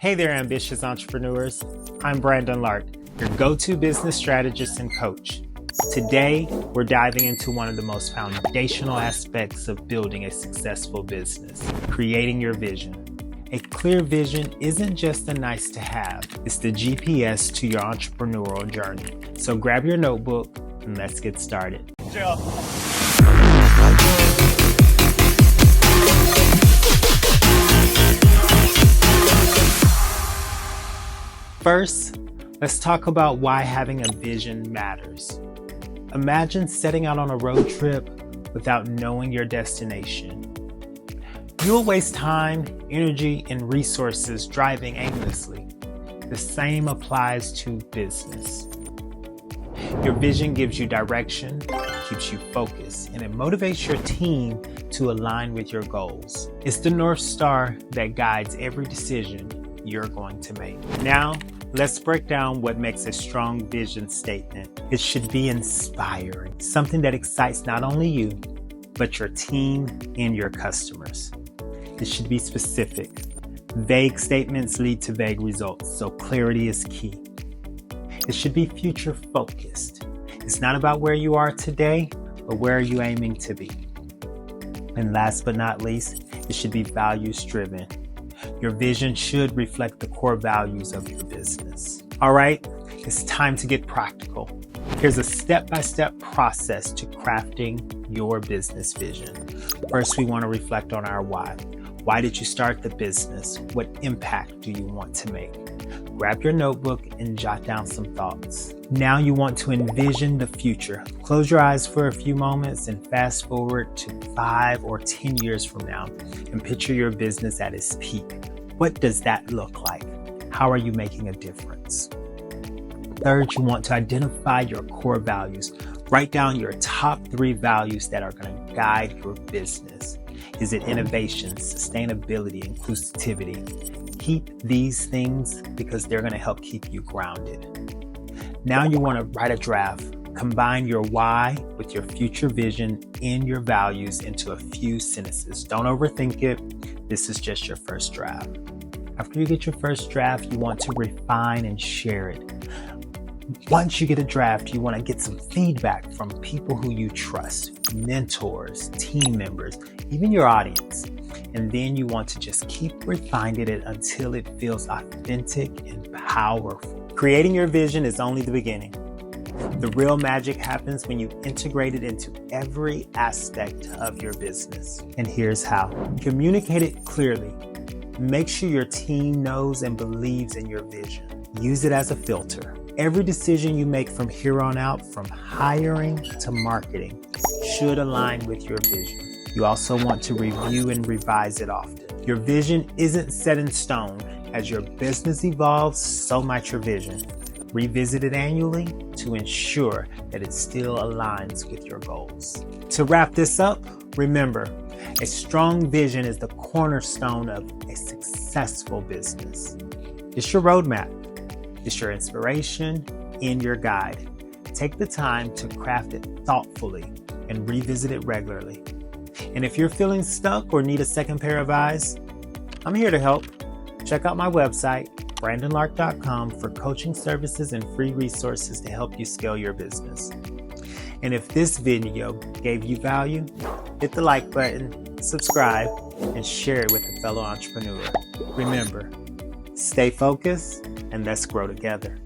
Hey there, ambitious entrepreneurs. I'm Brandon Lark, your go-to business strategist and coach. Today, we're diving into one of the most foundational aspects of building a successful business, creating your vision. A clear vision isn't just a nice to have, it's the GPS to your entrepreneurial journey. So grab your notebook and let's get started. First, let's talk about why having a vision matters. Imagine setting out on a road trip without knowing your destination. You'll waste time, energy, and resources driving aimlessly. The same applies to business. Your vision gives you direction, keeps you focused, and it motivates your team to align with your goals. It's the North Star that guides every decision you're going to make. Now, let's break down what makes a strong vision statement. It should be inspiring, something that excites not only you, but your team and your customers. It should be specific. Vague statements lead to vague results, so clarity is key. It should be future focused. It's not about where you are today, but where are you aiming to be? And last but not least, it should be values driven. Your vision should reflect the core values of your business. All right, it's time to get practical. Here's a step-by-step process to crafting your business vision. First, we want to reflect on our why. Why did you start the business? What impact do you want to make? Grab your notebook and jot down some thoughts. Now you want to envision the future. Close your eyes for a few moments and fast forward to 5 or 10 years from now and picture your business at its peak. What does that look like? How are you making a difference? Third, you want to identify your core values. Write down your top 3 values that are going to guide your business. Is it innovation, sustainability, inclusivity? Keep these things because they're going to help keep you grounded. Now you want to write a draft. Combine your why with your future vision and your values into a few sentences. Don't overthink it. This is just your first draft. After you get your first draft, you want to refine and share it. Once you get a draft, you want to get some feedback from people who you trust, mentors, team members, even your audience. And then you want to just keep refining it until it feels authentic and powerful. Creating your vision is only the beginning. The real magic happens when you integrate it into every aspect of your business. And here's how. Communicate it clearly. Make sure your team knows and believes in your vision. Use it as a filter. Every decision you make from here on out, from hiring to marketing, should align with your vision. You also want to review and revise it often. Your vision isn't set in stone. As your business evolves, so might your vision. Revisit it annually to ensure that it still aligns with your goals. To wrap this up, remember, a strong vision is the cornerstone of a successful business. It's your roadmap. It's your inspiration and your guide. Take the time to craft it thoughtfully and revisit it regularly. And if you're feeling stuck or need a second pair of eyes, I'm here to help. Check out my website, brandonlark.com, for coaching services and free resources to help you scale your business. And if this video gave you value, hit the like button, subscribe, and share it with a fellow entrepreneur. Remember, stay focused and let's grow together.